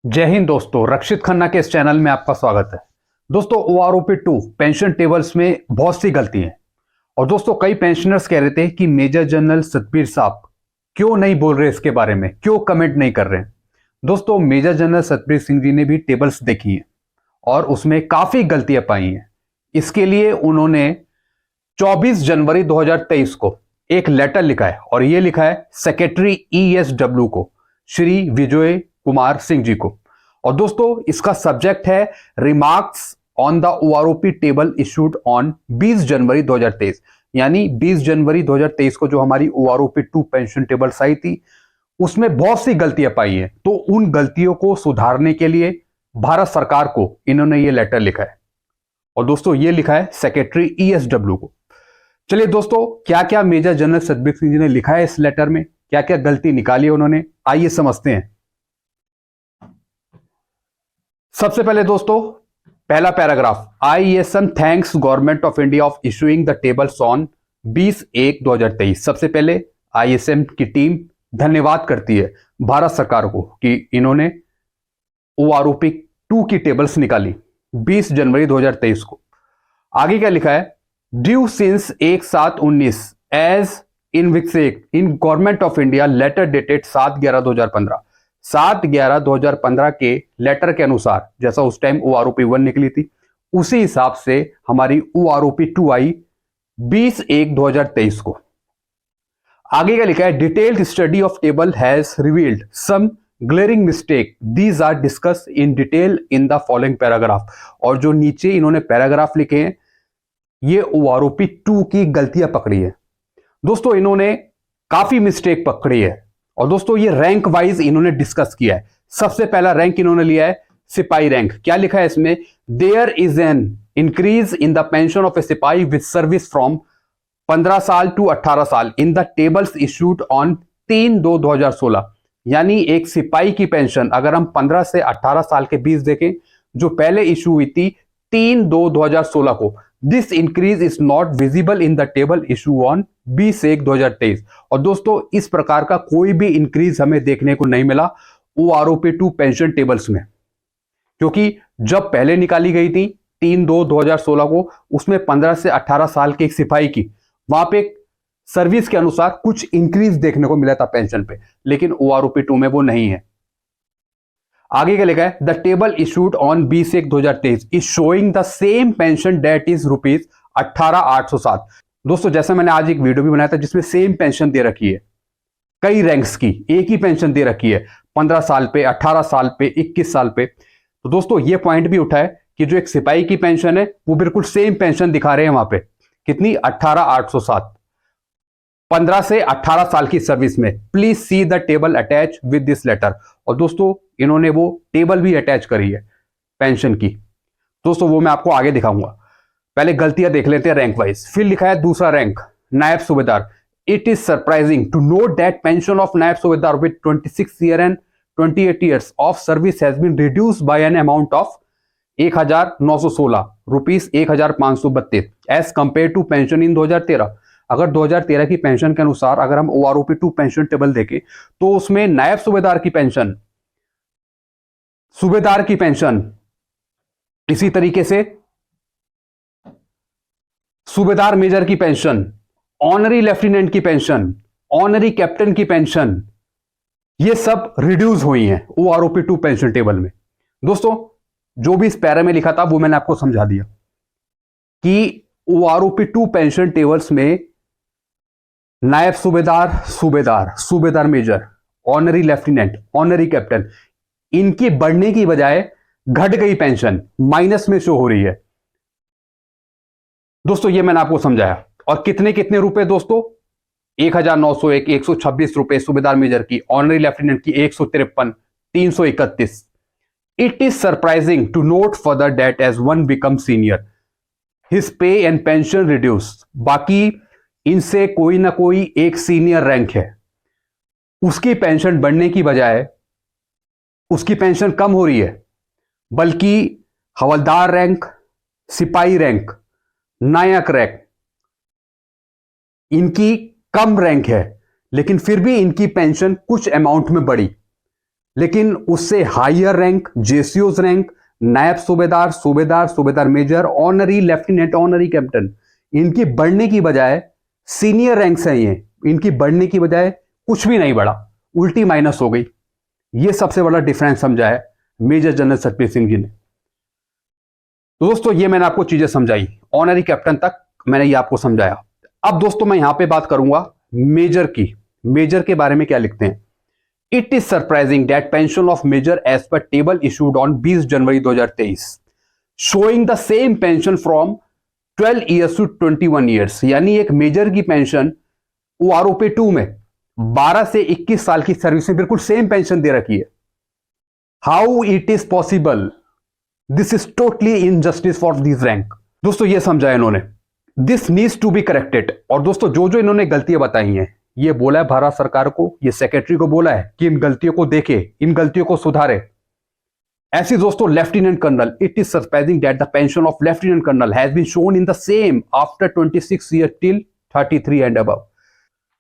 जय हिंद दोस्तों, रक्षित खन्ना के इस चैनल में आपका स्वागत है। दोस्तों, OROP2 पेंशन टेबल्स में बहुत सी गलती है। और दोस्तों, कई पेंशनर्स कह रहे थे कि मेजर जनरल सतबीर साहब क्यों नहीं बोल रहे इसके बारे में, क्यों कमेंट नहीं कर रहे। दोस्तों, मेजर जनरल सतबीर सिंह जी ने भी टेबल्स देखी हैं और उसमें काफी गलतियां पाई हैं। इसके लिए उन्होंने 24 जनवरी 2023 को एक लेटर लिखा है और यह लिखा है सेक्रेटरी ESW को, श्री विजय कुमार सिंह जी को। और दोस्तों, इसका सब्जेक्ट है remarks on the OROP table issued on 20 January 2023, यानी 20 जनवरी 2023 को जो हमारी OROP2 पेंशन टेबल्स आई थी उसमें बहुत सी गलतियां पाई हैं। तो उन गलतियों को सुधारने के लिए भारत सरकार को इन्होंने ये लेटर लिखा है। और दोस्तों, ये लिखा है सेक्रेटरी ESW को। चलिए दोस्तों, क्या क्या मेजर जनरल सतबीर सिंह जी ने लिखा है इस लेटर में, क्या क्या गलती निकाली है उन्होंने, आइए समझते हैं। सबसे पहले दोस्तों, पहला paragraph, IESM thanks government of India of issuing the tables on 20/1/2023। सबसे पहले IESM की टीम धन्यवाद करती है भारत सरकार को कि इन्होंने OROP2 की टेबल्स निकाली 20 जनवरी 2023 को। आगे क्या लिखा है, ड्यू सिंस 1/7/19 एज इन विक्सेक in government of India letter dated 7/11/2015। 7/11/2015 के लेटर के अनुसार, जैसा उस टाइम OROP1 निकली थी उसी हिसाब से हमारी OROP2 आई 20/1/2023 को। आगे क्या लिखा है, detailed study of table has revealed some glaring mistake, these are discuss in detail in the following paragraph. और जो नीचे इन्होंने पैराग्राफ लिखे हैं ये OROP2 की गलतियां पकड़ी है। दोस्तों, इन्होंने काफी मिस्टेक पकड़ी है और दोस्तों ये रैंक वाइज इन्होंने डिस्कस किया है। सबसे पहला रैंक इन्होंने लिया है सिपाही रैंक। क्या लिखा है इसमें, there is an increase in the pension of a सिपाही विद सर्विस फ्रॉम 15 साल टू 18 साल in the tables issued on 3/2/2016। यानी एक सिपाही की पेंशन अगर हम 15 से 18 साल के बीच देखें, जो पहले इशू हुई थी 3/2/2016 को, this increase is not visible in the table issue on 20/1/2023। और दोस्तों, इस प्रकार का कोई भी इंक्रीज हमें देखने को नहीं मिला OROP2 पेंशन टेबल्स में, क्योंकि जब पहले निकाली गई थी 3/2/2016 को, उसमें 15 से 18 साल के एक सिपाही की वहां पे सर्विस के अनुसार कुछ इंक्रीज देखने को मिला था पेंशन पे, लेकिन OROP2 में वो नहीं है। आगे क्या लिखा है, the table issued on 20/1/2023 is showing the same pension date is ₹18,807। दोस्तों, जैसा मैंने आज एक वीडियो भी बनाया था जिसमें सेम पेंशन दे रखी है, कई रैंक्स की एक ही पेंशन दे रखी है, 15 साल पे, 18 साल पे, 21 साल पे। तो दोस्तों, ये पॉइंट भी उठा है कि जो एक सिपाही की पेंशन है वो बिल्कुल सेम पेंशन दिखा रहे हैं वहां पे, कितनी, 18,807, 15 से 18 साल की सर्विस में। Please see the table attach with this letter. और दोस्तों, इन्होंने वो टेबल भी अटैच करी है पेंशन की। दोस्तों, वो मैं आपको आगे दिखाऊंगा, पहले गलतियां देख लेते हैं रैंक वाइज। फिर लिखा है दूसरा रैंक, नायब सूबेदार। It is surprising to note that pension of नायब सूबेदार with 26 year and 28 years of service has been reduced by an amount of 1,916 rupees 1,532 as compare to pension in 2013। अगर 2013 की पेंशन के अनुसार अगर हम OROP2 पेंशन टेबल देखें तो उसमें नायब सूबेदार की पेंशन, सूबेदार की पेंशन, इसी तरीके से सूबेदार मेजर की पेंशन, ऑनरी लेफ्टिनेंट की पेंशन, ऑनरी कैप्टन की पेंशन, ये सब रिड्यूस हुई हैं OROP2 पेंशन टेबल में। दोस्तों, जो भी इस पैरा में लिखा था वो मैंने आपको समझा दिया कि OROP2 पेंशन टेबल्स में नायब सूबेदार, सूबेदार, सूबेदार major, honorary lieutenant, honorary captain, इनकी बढ़ने की बजाय घट गई पेंशन, माइनस में शो हो रही है। दोस्तों, ये मैंने आपको समझाया। और कितने कितने रुपए दोस्तों, 1,901, 126 रुपए सूबेदार मेजर की, ऑनरी लेफ्टिनेंट की 153, 331। It is surprising to note further that as one become senior his pay and pension reduce. बाकी इनसे कोई ना कोई एक सीनियर रैंक है, उसकी पेंशन बढ़ने की बजाय उसकी पेंशन कम हो रही है, बल्कि हवलदार रैंक, सिपाही रैंक, नायक रैंक, इनकी कम रैंक है, लेकिन फिर भी इनकी पेंशन कुछ अमाउंट में बढ़ी। लेकिन उससे हायर रैंक, जेसीओज रैंक, नायब सूबेदार, सूबेदार, सूबेदार major, honorary lieutenant, honorary captain, इनकी बढ़ने की बजाय सीनियर रैंक्स हैं ये, इनकी बढ़ने की बजाय कुछ भी नहीं बढ़ा, उल्टी माइनस हो गई। ये सबसे बड़ा डिफरेंस समझा है मेजर जनरल सतबीर सिंह जी ने। तो दोस्तों ये मैंने आपको चीजें समझाई, ऑनरी कैप्टन तक मैंने ये आपको समझाया। अब दोस्तों मैं यहां पे बात करूंगा मेजर की। मेजर के बारे में क्या लिखते हैं? It is surprising that pension of major as per table issued on 20 January 2023 showing the same pension from 12 years to 21 years, यानी एक मेजर की पेंशन OROP 2 में 12 से 21 साल की सर्विस में बिल्कुल सेम पेंशन दे रखी है। How it is possible? This is totally injustice for this rank. दोस्तों ये समझा इन्होंने, this needs to be corrected. और दोस्तों जो जो इन्होंने गलतियां बताई हैं, ये बोला है भारत सरकार को, ये सेक्रेटरी को बोला है कि इन गलतियों को देखे, इन गलतियों को सुधारे। ऐसी दोस्तों lieutenant colonel, it is surprising that the pension of lieutenant colonel has been shown in the same after 26 year till 33 and above.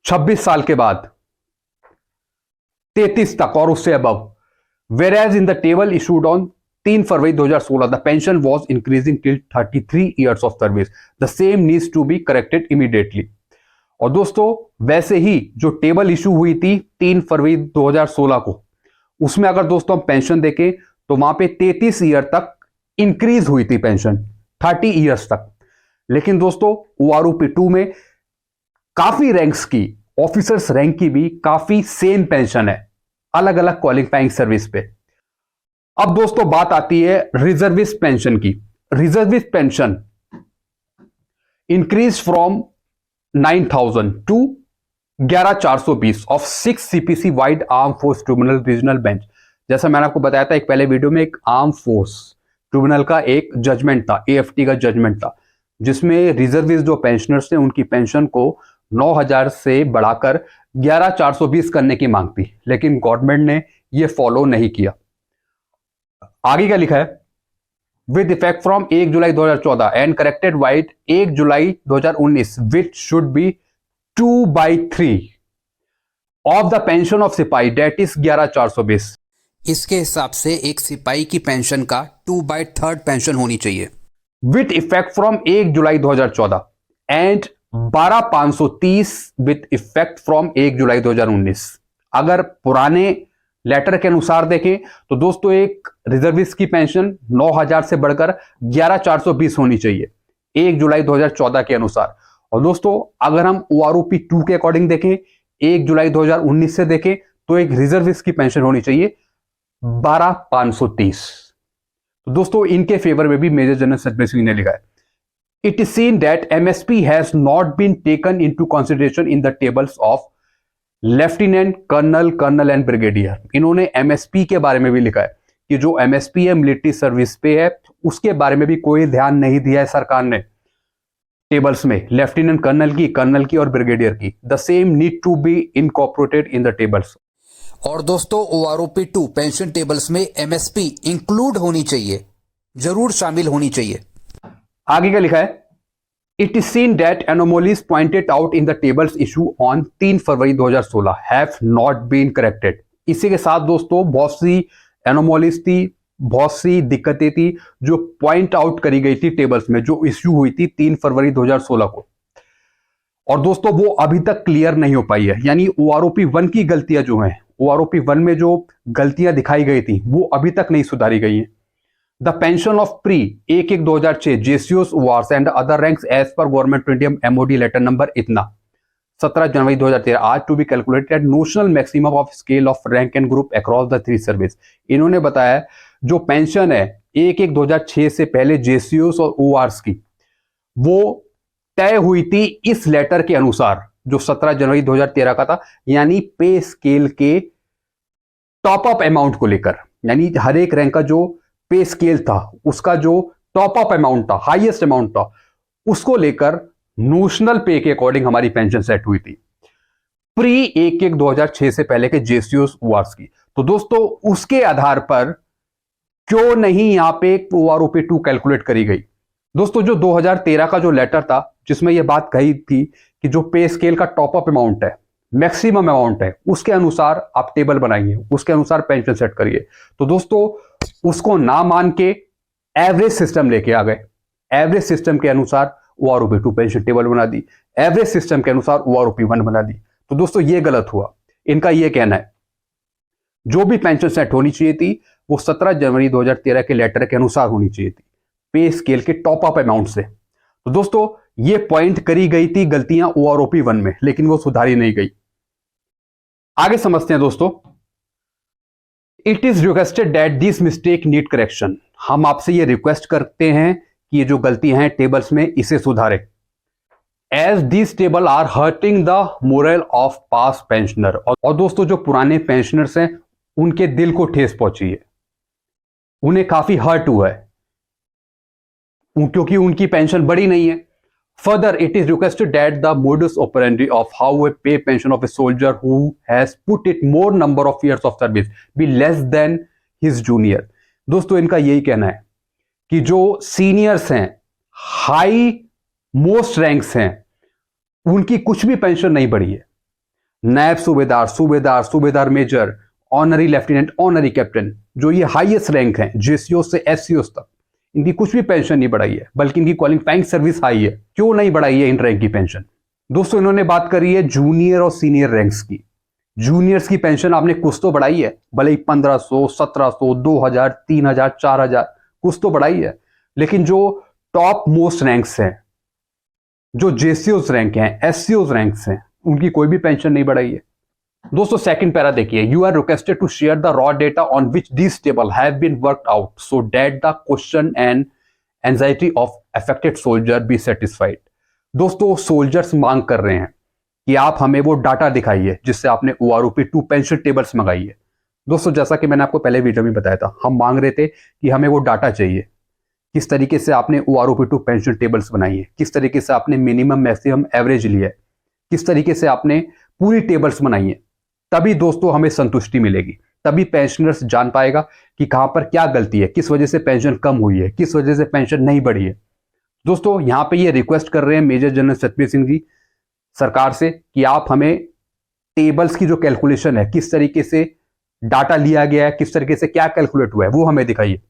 26 साल के बाद 33 तक और उससे above. Whereas in the table issued on 3 February 2016, the pension was increasing till 33 years of service. The same needs to be corrected immediately. और दोस्तों वैसे ही जो टेबल इशू हुई थी 3 फरवरी 2016 को, उसमें अगर दोस्तों हम पेंशन देखें तो वहां पे 33 ईयर तक इंक्रीज हुई थी पेंशन, 30 ईयर्स तक। लेकिन दोस्तों OROP 2 में काफी रैंक्स की, ऑफिसर्स रैंक की भी काफी सेम पेंशन है, अलग अलग क्वालिफाइंग सर्विस पे। अब दोस्तों बात आती है रिजर्विस्ट पेंशन की। Reservist pension increase from 9,000 to 11,420 of 6 CPC vide arm force tribunal regional bench. जैसा मैंने आपको बताया था एक पहले वीडियो में, एक आर्म फोर्स ट्रिब्यूनल का एक जजमेंट था, AFT का जजमेंट था, जिसमें रिजर्विस्ट जो पेंशनर्स थे उनकी पेंशन को 9,000 से बढ़ाकर 11,420 करने की मांग थी, लेकिन गवर्नमेंट ने यह फॉलो नहीं किया। आगे क्या लिखा है? With effect from 1 July 2014 and corrected wide 1 July 2019 which should be 2/3 of the pension of सिपाही, डेट इज 11,420। इसके हिसाब से एक सिपाही की पेंशन का 2/3 पेंशन होनी चाहिए। With effect from 1 July 2014 and 12,530 with effect from 1 जुलाई 2019। अगर पुराने लेटर के अनुसार देखें तो दोस्तों एक रिजर्विस्ट की पेंशन 9,000 से बढ़कर 11,420 होनी चाहिए 1 जुलाई 2014 के अनुसार। और दोस्तों अगर हम OROP 2 के अकॉर्डिंग देखें, 1 जुलाई 2019 से देखें तो एक रिजर्विस्ट की पेंशन होनी चाहिए 12,530। तो दोस्तों इनके फेवर में भी मेजर जनरल सतबीर सिंह ने लिखा है, it is seen that MSP has not been taken into consideration in the tables of lieutenant colonel, colonel and brigadier. इन्होंने MSP के बारे में भी लिखा है कि जो MSP है मिलिट्री सर्विस पे है, उसके बारे में भी कोई ध्यान नहीं दिया है सरकार ने टेबल्स में, लेफ्टिनेंट कर्नल की और ब्रिगेडियर की। The same need to be incorporated in the tables. और दोस्तों OROP 2 पेंशन टेबल्स में MSP इंक्लूड होनी चाहिए, जरूर शामिल होनी चाहिए। आगे क्या लिखा है? It is seen that anomalies pointed out in the tables issue on 3 February 2016 have not been corrected. इसी के साथ दोस्तों बहुत सी एनोमोलीज थी, बहुत सी दिक्कतें थी जो पॉइंट आउट करी गई थी टेबल्स में, जो इश्यू हुई थी 3 फरवरी 2016 को। और दोस्तों वो अभी तक क्लियर नहीं हो पाई है, यानी OROP 1 की गलतियां जो हैं, OROP 1 में जो गलतियां दिखाई गई थी वो अभी तक नहीं सुधारी गई हैं। The pension of pre 1/1/2006 JCOs wars and other ranks as per Government of India MOD letter number इतना 17 जनवरी 2013 आज to be calculated at notional maximum of scale of rank and group across the 3 service। इन्होंने बताया जो pension है 1/1/2006 से पहले JCOs और ORs की, वो तय हुई थी इस लेटर के अनुसार जो 17 जनवरी 2013 का था, यानी पे स्केल के टॉप अप अमाउंट को लेकर, यानी हर एक रैंक का जो पे स्केल था उसका जो टॉप अप अमाउंट था, हाईएस्ट अमाउंट था, उसको लेकर नोशनल पे के अकॉर्डिंग हमारी पेंशन सेट हुई थी प्री 1/1/2006 से पहले के JCOs ORs की। तो दोस्तों उसके आधार पर क्यों नहीं यहां पे OROP 2 कैलकुलेट करी गई? दोस्तों जो 2013 का जो लेटर था जिसमें यह बात कही थी कि जो पे स्केल का टॉप अप अमाउंट है मैक्सिमम अमाउंट है, उसके अनुसार आप टेबल बनाइए, उसके अनुसार पेंशन सेट करिए। तो दोस्तों उसको ना मान के एवरेज सिस्टम लेके आ गए। एवरेज सिस्टम के अनुसार ओआरओपी 2 पेंशन टेबल बना दी, एवरेज सिस्टम के अनुसार ओआरओपी 1 बना दी। तो दोस्तों ये गलत हुआ। इनका ये कहना है जो भी पेंशन सेट होनी चाहिए थी वो 17 जनवरी 2013 के लेटर के अनुसार होनी चाहिए थी, पे स्केल के टॉप अप अमाउंट से। तो दोस्तों ये पॉइंट करी गई थी गलतियां ओआरओपी 1 में, लेकिन वो सुधारी नहीं गई। आगे समझते हैं दोस्तों। It is requested that this mistake need correction. हम आपसे ये रिक्वेस्ट करते हैं कि ये जो गलतियां हैं टेबल्स में इसे सुधारे। As this table are hurting the moral of past pensioner. और दोस्तों जो पुराने पेंशनर्स हैं उनके दिल को ठेस पहुंची है, उन्हें काफी हर्ट हुआ है क्योंकि उनकी पेंशन बढ़ी नहीं है। Further it is requested that the modus operandi of how a pay pension of a soldier who has put it more number of years of service be less than his junior. दोस्तों इनका यही कहना है कि जो seniors हैं, high most ranks हैं, उनकी कुछ भी पेंशन नहीं बढ़ी है। नायब सूबेदार, सूबेदार, सूबेदार major, honorary lieutenant, honorary captain, जो ये हाईएस्ट रैंक हैं जेसीओ से एससीओ तक, इनकी कुछ भी पेंशन नहीं बढ़ाई है, बल्कि इनकी क्वालिफाइंग सर्विस हाई है। क्यों नहीं बढ़ाई है इन रैंक की पेंशन? दोस्तों इन्होंने बात करी है जूनियर और सीनियर रैंक्स की। जूनियर्स की पेंशन आपने कुछ तो बढ़ाई है, भले ही 1500, 1700, 2000, 3000, 4000 कुछ तो बढ़ाई है, लेकिन जो टॉप मोस्ट रैंक्स हैं, जो जेसीओस रैंक हैं, एससीओस रैंक्स हैं, उनकी कोई भी पेंशन नहीं बढ़ाई है। दोस्तों सेकंड पैरा देखिए, you are requested to share the raw data on which this table have been worked out so that the question and anxiety of affected soldier be satisfied. दोस्तों सोल्जर्स मांग कर रहे हैं कि आप हमें वो डाटा दिखाइए जिससे आपने ओआरओपी 2 पेंशन टेबल्स मंगाई है। दोस्तों जैसा कि मैंने आपको पहले वीडियो में बताया था, हम मांग रहे थे कि हमें वो डाटा चाहिए, किस तरीके से आपने ओआरओपी 2 पेंशन टेबल्स बनाई है, किस तरीके से आपने मिनिमम मैक्सिमम एवरेज लिया है, किस तरीके से आपने पूरी टेबल्स बनाई है। तभी दोस्तों हमें संतुष्टि मिलेगी, तभी पेंशनर्स जान पाएगा कि कहां पर क्या गलती है, किस वजह से पेंशन कम हुई है, किस वजह से पेंशन नहीं बढ़ी है। दोस्तों यहां पे ये रिक्वेस्ट कर रहे हैं मेजर जनरल सतबीर सिंह जी सरकार से कि आप हमें टेबल्स की जो कैलकुलेशन है, किस तरीके से डाटा लिया गया है, किस तरीके से क्या कैलकुलेट हुआ है, वो हमें दिखाइए।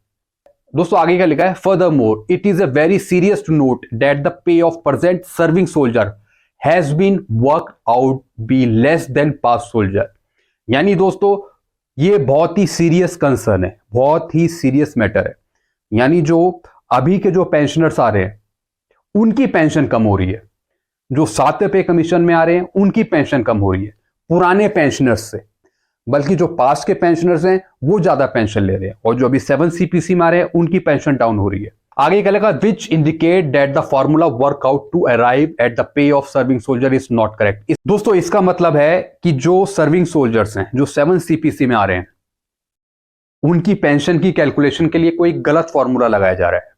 दोस्तों आगे क्या लिखा है, furthermore it is a very serious to note that the pay of present serving soldier has been work out be less than past soldier. यानी दोस्तों ये बहुत ही सीरियस कंसर्न है, बहुत ही सीरियस मैटर है। यानी जो अभी के जो पेंशनर्स आ रहे हैं उनकी पेंशन कम हो रही है, जो 7वें पे कमीशन में आ रहे हैं उनकी पेंशन कम हो रही है पुराने पेंशनर्स से, बल्कि जो पास्ट के पेंशनर्स हैं वो ज्यादा पेंशन ले रहे हैं, और जो अभी 7 सीपीसी में आ रहे हैं उनकी पेंशन डाउन हो रही है। आगे क्या लिखा, which indicate that the formula work out to arrive at the pay of serving soldier is not correct. दोस्तों इसका मतलब है कि जो सर्विंग सोल्जर्स हैं, जो 7 सीपीसी में आ रहे हैं, उनकी पेंशन की कैलकुलेशन के लिए कोई गलत फॉर्मूला लगाया जा रहा है।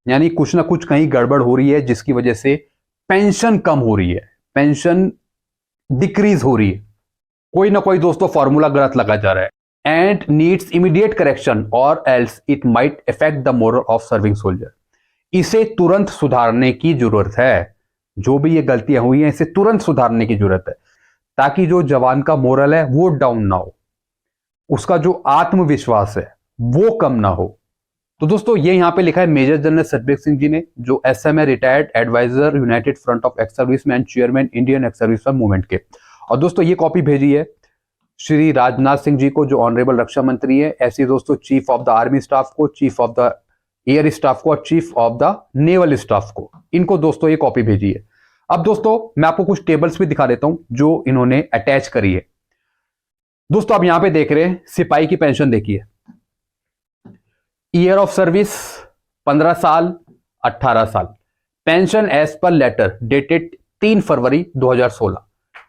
यानी कुछ ना कुछ कहीं गड़बड़ हो रही है जिसकी वजह से पेंशन कम हो रही है, पेंशन डिक्रीज हो रही है। कोई ना कोई दोस्तों फॉर्मूला गलत लगा जा रहा है, एंड नीड्स इमीडिएट करेक्शन और else it might affect the moral of serving soldier. इसे तुरंत सुधारने की जरूरत है। जो भी ये गलतियां हुई हैं इसे तुरंत सुधारने की जरूरत है, ताकि जो जवान का मोरल है वो डाउन ना हो, उसका जो आत्मविश्वास है वो कम ना हो। तो दोस्तों ये यहां पे लिखा है मेजर जनरल सतबीर सिंह जी ने, जो SMA retired advisor United Front of ex serviceman chairman Indian ex serviceman movement के। और दोस्तों ये कॉपी भेजी है श्री राजनाथ सिंह जी को, जो ऑनरेबल रक्षा मंत्री है, ऐसे दोस्तों chief of the army staff को, chief of the air staff को और chief of the naval staff को, इनको दोस्तों ये कॉपी भेजी है। अब दोस्तों मैं आपको कुछ टेबल्स भी दिखा देता हूं जो इन्होंने अटैच करी है। दोस्तों आप यहां पे देख रहे हैं सिपाही की पेंशन देखिए, ईयर ऑफ सर्विस 15 साल 18 साल, pension as per letter dated 3 February 2016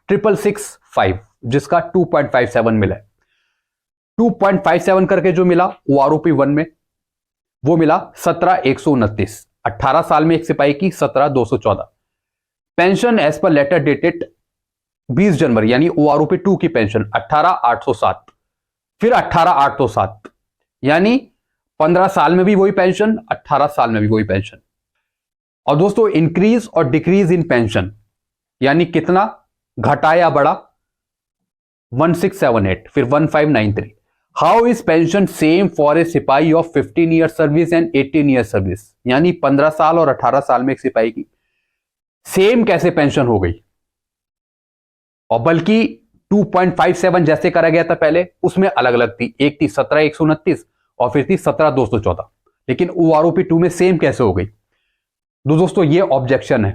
665, जिसका 2.57 मिला है। 2.57 करके जो मिला ओआरओपी 1 में वो मिला 17,129, 18 साल में एक सिपाही की 17,214। Pension as per letter dated 20 January यानी ओआरओपी 2 की पेंशन 18,807, फिर 18,807, यानी 15 साल में भी वही पेंशन, 18 साल में भी वही पेंशन। और दोस्तों इंक्रीज और डिक्रीज इन पेंशन यानी कितना घटा या बढ़ा, 1678, फिर 1593। How is pension same for a सिपाही of 15 year service and 18 year service, यानी 15 साल और 18 साल में एक सिपाही की सेम कैसे पेंशन हो गई, और बल्कि 2.57 जैसे करा गया था पहले उसमें अलग अलग थी, एक थी 17,129 और फिर थी 17,214, लेकिन OROP 2 में सेम कैसे हो गई। दोस्तों ये ऑब्जेक्शन है।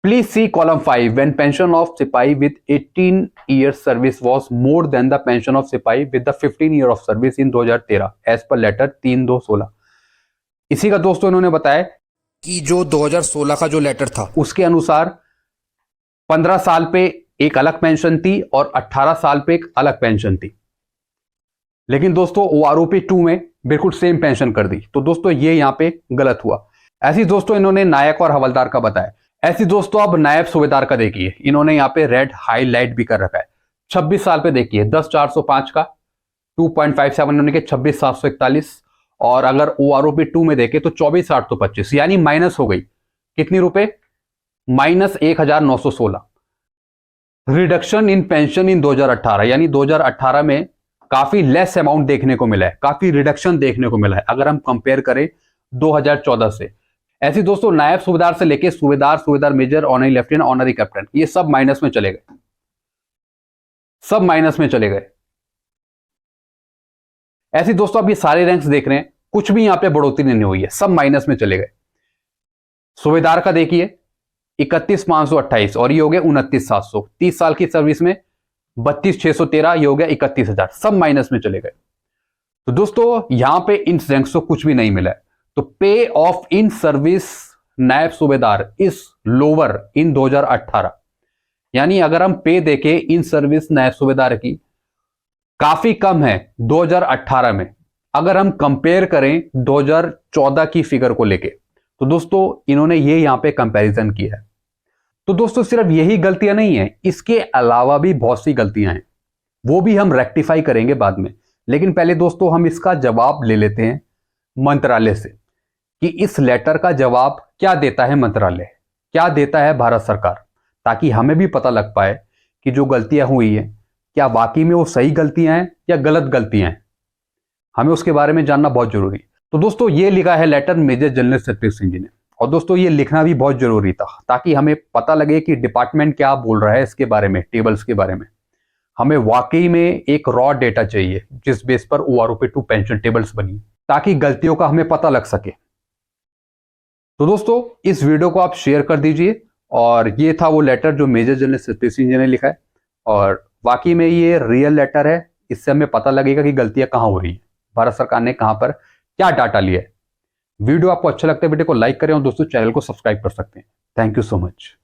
Please see column 5 when pension of सिपाही with 18 year service was more than the pension of सिपाही with the 15 year of service in 2013 as per letter 3/2/16। इसी का दोस्तों इन्होंने बताया कि जो 2016 का जो लेटर था उसके अनुसार 15 साल पे एक अलग पेंशन थी और 18 साल पे एक अलग पेंशन थी, लेकिन दोस्तों OROP 2 में बिल्कुल सेम पेंशन कर दी। तो दोस्तों ये यहां पे गलत हुआ। ऐसी दोस्तों इन्होंने नायक और हवलदार का बताया। ऐसी दोस्तों अब नायब सूबेदार का देखिए, इन्होंने यहाँ पे रेड हाईलाइट भी कर रखा है। 26 साल पे देखिए 10,405 का 2.57 इन्होंने के 26,741, और अगर OROP 2 में देखे तो 24,825, यानी माइनस हो गई कितनी रुपए, -1,916। रिडक्शन इन पेंशन इन 2018, यानी 2018 में काफी लेस अमाउंट देखने को मिला है, काफी रिडक्शन देखने को मिला है अगर हम कंपेयर करें 2014 से। ऐसी दोस्तों नायब सूबेदार से लेके सूबेदार, सूबेदार major, honorary lieutenant, honorary captain, ये सब माइनस में चले गए, सब माइनस में चले गए। ऐसी दोस्तों आप ये सारे रैंक्स देख रहे हैं, कुछ भी यहां पे बढ़ोतरी नहीं हुई है, सब माइनस में चले गए। सूबेदार का देखिए 31,528 और ये हो गया 29,700। 30 साल की सर्विस में 32,613, ये हो गया 31,000, सब माइनस में चले गए। तो दोस्तों यहां पे इन रैंक्स को कुछ भी नहीं मिला है। तो पे ऑफ इन सर्विस नायब सूबेदार इज लोअर इन 2018, यानी अगर हम पे देखें इन सर्विस नायब सूबेदार की काफी कम है 2018 में, अगर हम कंपेयर करें 2014 की फिगर को लेके। तो दोस्तों इन्होंने ये यहां पे कंपैरिजन किया है। तो दोस्तों सिर्फ यही गलतियां नहीं है, इसके अलावा भी बहुत सी गलतियां हैं, वो भी हम रेक्टिफाई करेंगे बाद में। लेकिन पहले दोस्तों हम इसका जवाब ले लेते हैं मंत्रालय से कि इस लेटर का जवाब क्या देता है मंत्रालय, क्या देता है भारत सरकार, ताकि हमें भी पता लग पाए कि जो गलतियां हुई हैं क्या वाकई में वो सही गलतियां हैं या गलत गलतियां हैं। हमें उसके बारे में जानना बहुत जरूरी है। तो दोस्तों ये लिखा है letter major general Satyapal Singh ji ने, और दोस्तों ये लिखना भी बहुत जरूरी था ताकि हमें पता लगे कि डिपार्टमेंट क्या बोल रहा है इसके बारे में, टेबल्स के बारे में। हमें वाकई में एक रॉ डेटा चाहिए जिस बेस पर OROP 2 पेंशन टेबल्स बनी, ताकि गलतियों का हमें पता लग सके। तो दोस्तों इस वीडियो को आप शेयर कर दीजिए, और ये था वो लेटर जो मेजर जनरल सत्यपाल सिंह जी ने लिखा है, और वाकई में ये रियल लेटर है। इससे हमें पता लगेगा कि गलतियां कहां हो रही है, भारत सरकार ने कहां पर क्या डाटा लिया है। वीडियो आपको अच्छा लगता है वीडियो को लाइक करें, और दोस्तों चैनल को सब्सक्राइब कर सकते हैं। Thank you so much.